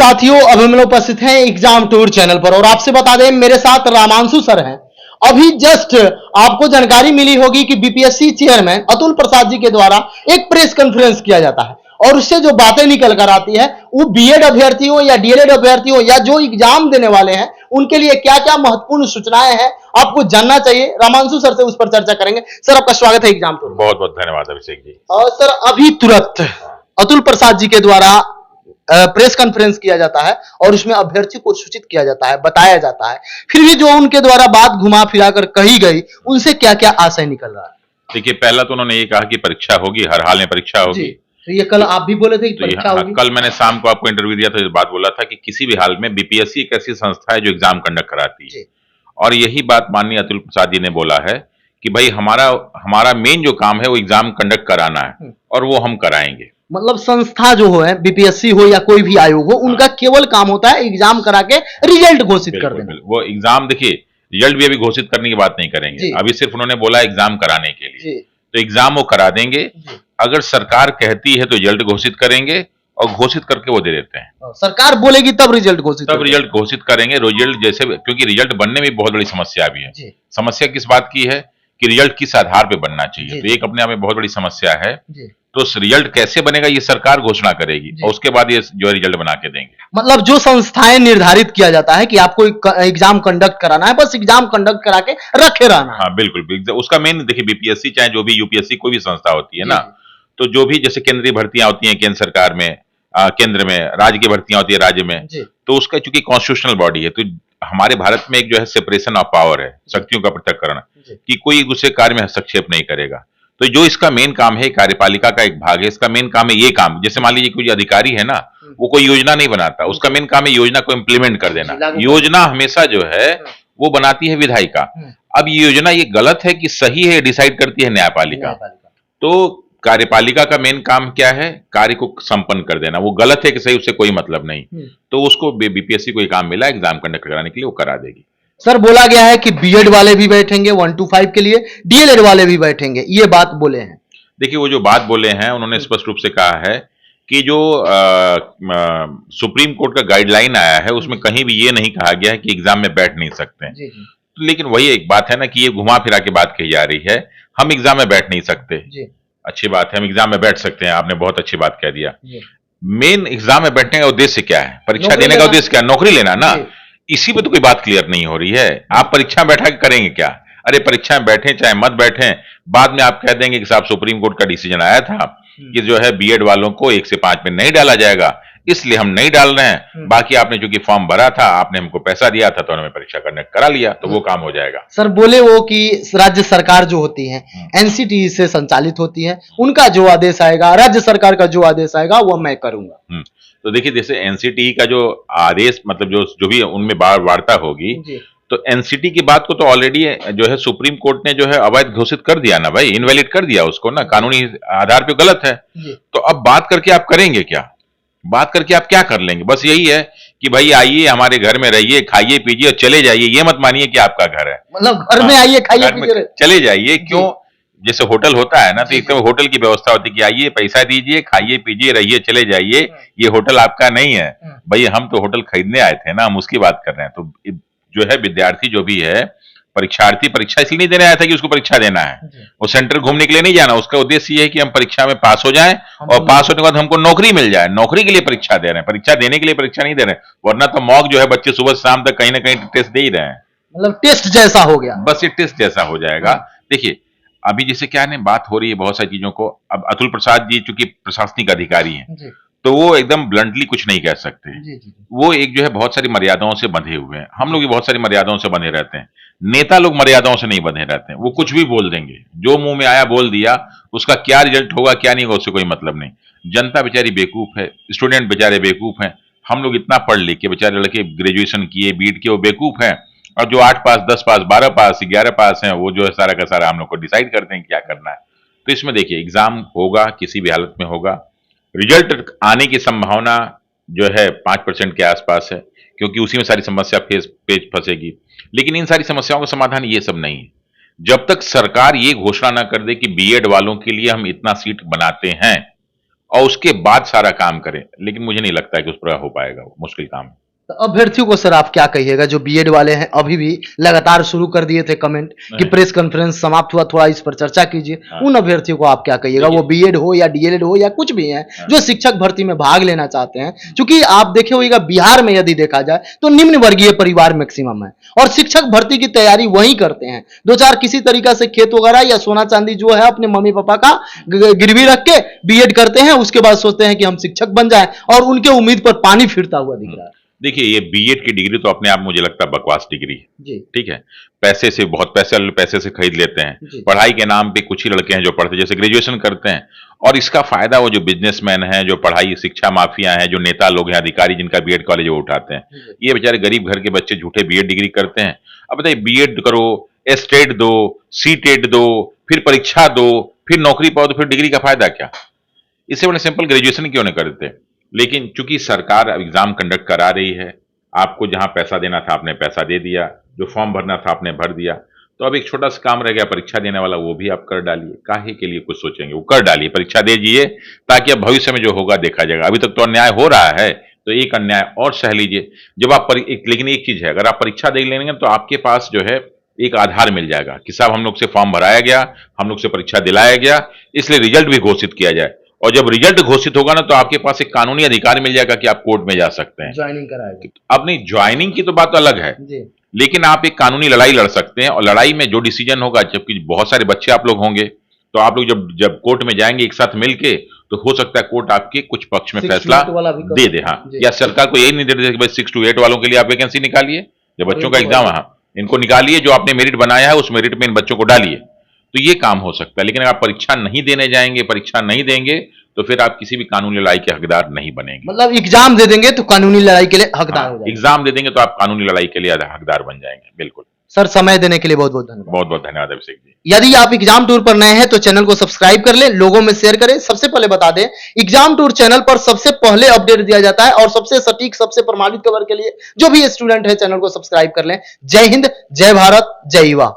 साथियों, अब हम लोग उपस्थित हैं एग्जाम टूर चैनल पर और आपसे बता दें मेरे साथ रामांशु सर हैं। अभी जस्ट आपको जानकारी मिली होगी कि बीपीएससी चेयरमैन अतुल प्रसाद जी के द्वारा एक प्रेस कॉन्फ्रेंस किया जाता है और उससे जो बातें निकल कर आती है वो बीएड अभ्यर्थी हो या डीएलएड अभ्यर्थी हो या जो एग्जाम देने वाले हैं उनके लिए क्या क्या महत्वपूर्ण सूचनाएं हैं आपको जानना चाहिए। रामांशु सर से उस पर चर्चा करेंगे। सर, आपका स्वागत है एग्जाम टूर। बहुत बहुत धन्यवाद अभिषेक जी। और सर, अभी तुरंत अतुल प्रसाद जी के द्वारा प्रेस कॉन्फ्रेंस किया जाता है और उसमें अभ्यर्थी को सूचित किया जाता है, बताया जाता है, फिर भी जो उनके द्वारा बात घुमा फिरा कर कही गई उनसे क्या क्या आशय निकल रहा है? देखिए, पहला तो उन्होंने ये कहा कि परीक्षा होगी, हर हाल में परीक्षा होगी। तो ये कल आप भी बोले थे कि परीक्षा होगी। कल मैंने शाम को आपको इंटरव्यू दिया था, इस बात बोला था कि किसी भी हाल में बीपीएससी एक ऐसी संस्था है जो एग्जाम कंडक्ट कराती है और यही बात माननीय अतुल प्रसाद जी ने बोला है कि भाई हमारा मेन जो काम है वो एग्जाम कंडक्ट कराना है और वो हम कराएंगे। मतलब संस्था जो है, बीपीएससी हो या कोई भी आयोग हो, उनका केवल काम होता है एग्जाम करा के रिजल्ट घोषित कर देना। वो एग्जाम, देखिए, रिजल्ट भी अभी घोषित करने की बात नहीं करेंगे, अभी सिर्फ उन्होंने बोला एग्जाम कराने के लिए। तो एग्जाम वो करा देंगे। अगर सरकार कहती है तो रिजल्ट घोषित करेंगे और घोषित करके वो दे देते हैं। सरकार बोलेगी तब रिजल्ट घोषित करेंगे। रिजल्ट जैसे, क्योंकि रिजल्ट बनने में बहुत बड़ी समस्या भी है। समस्या किस बात की है कि रिजल्ट किस आधार पे बनना चाहिए, तो एक अपने आप में बहुत बड़ी समस्या है। तो रिजल्ट कैसे बनेगा ये सरकार घोषणा करेगी और उसके बाद ये जो रिजल्ट बना के देंगे। मतलब जो संस्थाएं निर्धारित किया जाता है कि आपको एग्जाम कंडक्ट कराना है, बस एग्जाम कंडक्ट करा के रखे रहना। हाँ, बिल्कुल। उसका मेन, देखिए, बीपीएससी चाहे जो भी यूपीएससी कोई भी संस्था होती है ना, तो जो भी जैसे केंद्रीय भर्तियां होती हैं केंद्र सरकार में, केंद्र में, राज्य की भर्तियां होती है राज्य में, तो उसका चूंकि कॉन्स्टिट्यूशनल बॉडी है, तो हमारे भारत में एक जो है सेपरेशन ऑफ पावर है, शक्तियों का पृथक्करण, कि कोई एक दूसरे कार्य में हस्तक्षेप नहीं करेगा। तो जो इसका मेन काम है, कार्यपालिका का एक भाग है, इसका मेन काम है ये काम। जैसे मान लीजिए कोई अधिकारी है ना, वो कोई योजना नहीं बनाता, उसका मेन काम है योजना को इम्प्लीमेंट कर देना। योजना हमेशा जो है वो बनाती है विधायिका। अब ये योजना ये गलत है कि सही है, डिसाइड करती है न्यायपालिका। तो कार्यपालिका का मेन काम क्या है? कार्य को संपन्न कर देना। वो गलत है कि सही, उससे कोई मतलब नहीं। तो उसको बीपीएससी को ये काम मिला एग्जाम कंडक्ट कराने के लिए, वो करा देगी। सर, बोला गया है कि बीएड वाले भी बैठेंगे 1 to 5 के लिए, डीएलएड वाले भी बैठेंगे, ये बात बोले हैं। देखिए, वो जो बात बोले हैं उन्होंने स्पष्ट रूप से कहा है कि जो सुप्रीम कोर्ट का गाइडलाइन आया है उसमें कहीं भी ये नहीं कहा गया है कि एग्जाम में बैठ नहीं सकते हैं। लेकिन वही एक बात है ना कि ये घुमा फिरा के बात कही जा रही है, हम एग्जाम में बैठ नहीं सकते। अच्छी बात है, हम एग्जाम में बैठ सकते हैं, आपने बहुत अच्छी बात कह दिया। मेन एग्जाम में बैठने का उद्देश्य क्या है? परीक्षा देने का उद्देश्य क्या? नौकरी लेना ना। इसी पे तो कोई बात क्लियर नहीं हो रही है। आप परीक्षा में बैठा के करेंगे क्या? अरे, परीक्षा में बैठे चाहे मत बैठे, बाद में आप कह देंगे कि साहब सुप्रीम कोर्ट का डिसीजन आया था कि जो है बीएड वालों को 1 से 5 में नहीं डाला जाएगा, इसलिए हम नहीं डाल रहे हैं। बाकी आपने चूंकि फॉर्म भरा था, आपने हमको पैसा दिया था, तो उन्होंने परीक्षा कंडक्ट करा लिया, तो वो काम हो जाएगा। सर, बोले वो कि राज्य सरकार जो होती है एनसीटीई से संचालित होती है, उनका जो आदेश आएगा, राज्य सरकार का जो आदेश आएगा वो मैं करूंगा। तो देखिए, जैसे एनसीटीई का जो आदेश, मतलब जो भी उनमें वार्ता होगी, तो एनसीटी की बात को तो ऑलरेडी जो है सुप्रीम कोर्ट ने जो है अवैध घोषित कर दिया ना भाई, इनवैलिड कर दिया उसको ना, कानूनी आधार पे गलत है। तो अब बात करके आप करेंगे क्या? बात करके आप क्या कर लेंगे? बस यही है कि भाई आइए, हमारे घर में रहिए, खाइए पीजिए और चले जाइए। ये मत मानिए कि आपका घर है, मतलब घर में आइए, खाइए पीजिए, चले जाइए। क्यों? जैसे होटल होता है ना, तो एक होटल की व्यवस्था होती है कि आइए, पैसा दीजिए, खाइए पीजिए, रहिए, चले जाइए। ये होटल आपका नहीं है भाई, हम तो होटल खरीदने आए थे ना, हम उसकी बात कर रहे हैं। तो जो है विद्यार्थी जो भी है, परीक्षार्थी, परीक्षा इसलिए नहीं देने आया था कि उसको परीक्षा देना है, वो सेंटर घूमने के लिए नहीं जाना। उसका उद्देश्य ये है कि हम परीक्षा में पास हो जाएं और पास होने के बाद हमको नौकरी मिल जाए। नौकरी के लिए परीक्षा दे रहे हैं, परीक्षा देने के लिए परीक्षा नहीं दे रहे हैं। वरना तो मॉक जो है, बच्चे सुबह शाम तक कहीं ना कहीं टेस्ट दे ही रहे हैं। मतलब टेस्ट जैसा हो गया, बस ये टेस्ट जैसा हो जाएगा। देखिए, अभी जैसे क्या है, बात हो रही है बहुत सारी चीजों को। अब अतुल प्रसाद जी चूंकि प्रशासनिक अधिकारी हैं, तो वो एकदम ब्लंटली कुछ नहीं कह सकते। वो एक जो है बहुत सारी मर्यादाओं से बंधे हुए हैं। हम लोग भी बहुत सारी मर्यादाओं से बंधे रहते हैं। नेता लोग मर्यादाओं से नहीं बंधे रहते हैं, वो कुछ भी बोल देंगे, जो मुंह में आया बोल दिया। उसका क्या रिजल्ट होगा क्या नहीं होगा उससे कोई मतलब नहीं। जनता बेचारी बेवकूफ है, स्टूडेंट बेचारे बेवकूफ हैं। हम लोग इतना पढ़ लिख के, बेचारे लड़के ग्रेजुएशन किए, बीएड किए, वो बेवकूफ हैं। और जो 8 पास, 10 पास, 12 पास, 11 पास हैं, वो जो है सारा का सारा हम लोग को डिसाइड करते हैं क्या करना है। तो इसमें देखिए, एग्जाम होगा, किसी भी हालत में होगा। रिजल्ट आने की संभावना जो है 5% के आसपास है, क्योंकि उसी में सारी समस्या पेज फंसेगी। लेकिन इन सारी समस्याओं का समाधान ये सब नहीं है। जब तक सरकार ये घोषणा ना कर दे कि बीएड वालों के लिए हम इतना सीट बनाते हैं और उसके बाद सारा काम करें, लेकिन मुझे नहीं लगता है कि उस पर हो पाएगा, वो मुश्किल काम है। तो अभ्यर्थियों को सर आप क्या कहिएगा जो बीएड वाले हैं, अभी भी लगातार शुरू कर दिए थे कमेंट कि प्रेस कॉन्फ्रेंस समाप्त हुआ, थोड़ा इस पर चर्चा कीजिए। उन अभ्यर्थियों को आप क्या कहिएगा, वो बीएड हो या डीएलएड हो या कुछ भी है, जो शिक्षक भर्ती में भाग लेना चाहते हैं? क्योंकि आप देखे होगा बिहार में यदि देखा जाए तो निम्न वर्गीय परिवार मैक्सिमम है और शिक्षक भर्ती की तैयारी वही करते हैं। दो चार किसी तरीका से खेत वगैरह या सोना चांदी जो है अपने मम्मी पापा का गिरवी रख के बीएड करते हैं, उसके बाद सोचते हैं कि हम शिक्षक बन जाएं और उनके उम्मीद पर पानी फिरता हुआ दिख रहा है। देखिए, ये बीएड की डिग्री तो अपने आप मुझे लगता है बकवास डिग्री है। ठीक है, पैसे से बहुत पैसे से खरीद लेते हैं। पढ़ाई के नाम पे कुछ ही लड़के हैं जो पढ़ते, जैसे ग्रेजुएशन करते हैं, और इसका फायदा वो जो बिजनेसमैन हैं, जो पढ़ाई शिक्षा माफिया हैं, जो नेता लोग हैं, अधिकारी जिनका बीएड कॉलेज वो उठाते हैं। ये बेचारे गरीब घर के बच्चे झूठे बीएड डिग्री करते हैं। अब बताइए, बीएड करो, एस्टेट दो, सीटेट दो, फिर परीक्षा दो, फिर नौकरी पाओ, तो फिर डिग्री का फायदा क्या? इससे बड़े सिंपल ग्रेजुएशन क्यों नहीं करते? लेकिन चूंकि सरकार एग्जाम कंडक्ट करा रही है, आपको जहां पैसा देना था आपने पैसा दे दिया, जो फॉर्म भरना था आपने भर दिया, तो अब एक छोटा सा काम रह गया परीक्षा देने वाला, वो भी आप कर डालिए। काहे के लिए कुछ सोचेंगे, वो कर डालिए, परीक्षा दे दीजिए, ताकि अब भविष्य में जो होगा देखा जाएगा। अभी तक तो अन्याय हो रहा है, तो एक अन्याय और सह लीजिए। जब आप लेकिन एक चीज है, अगर आप परीक्षा दे लेंगे तो आपके पास जो है एक आधार मिल जाएगा कि साहब हम लोग से फॉर्म भराया गया, हम लोग से परीक्षा दिलाया गया, इसलिए रिजल्ट भी घोषित किया जाए। और जब रिजल्ट घोषित होगा ना, तो आपके पास एक कानूनी अधिकार मिल जाएगा कि आप कोर्ट में जा सकते हैं, ज्वाइनिंग कराएंगे। अब नहीं, ज्वाइनिंग की तो बात अलग है, लेकिन आप एक कानूनी लड़ाई लड़ सकते हैं, और लड़ाई में जो डिसीजन होगा, जबकि बहुत सारे बच्चे आप लोग होंगे, तो आप लोग जब कोर्ट में जाएंगे एक साथ मिलके, तो हो सकता है कोर्ट आपके कुछ पक्ष में फैसला दे दे। हाँ, या सरकार को यही निर्देश कि भाई 6 to 8 वालों के लिए आप वैकेंसी निकालिए, जब बच्चों का एग्जाम, हाँ, इनको निकालिए, जो आपने मेरिट बनाया है उस मेरिट में इन बच्चों को डालिए, तो ये काम हो सकता है। लेकिन अगर आप परीक्षा नहीं देने जाएंगे, परीक्षा नहीं देंगे, तो फिर आप किसी भी कानूनी लड़ाई के हकदार नहीं बनेंगे। मतलब एग्जाम दे देंगे तो कानूनी लड़ाई के लिए हकदार हो जाएंगे। एग्जाम दे देंगे तो आप कानूनी लड़ाई के लिए हकदार बन जाएंगे। बिल्कुल सर, समय देने के लिए बहुत बहुत धन्यवाद। बहुत बहुत धन्यवाद अभिषेक जी। यदि आप एग्जाम टूर पर नए हैं तो चैनल को सब्सक्राइब कर लें, लोगों में शेयर करें। सबसे पहले बता दें, एग्जाम टूर चैनल पर सबसे पहले अपडेट दिया जाता है और सबसे सटीक, सबसे प्रमाणित खबर के लिए जो भी स्टूडेंट है चैनल को सब्सक्राइब कर लें। जय हिंद, जय भारत, जय युवा।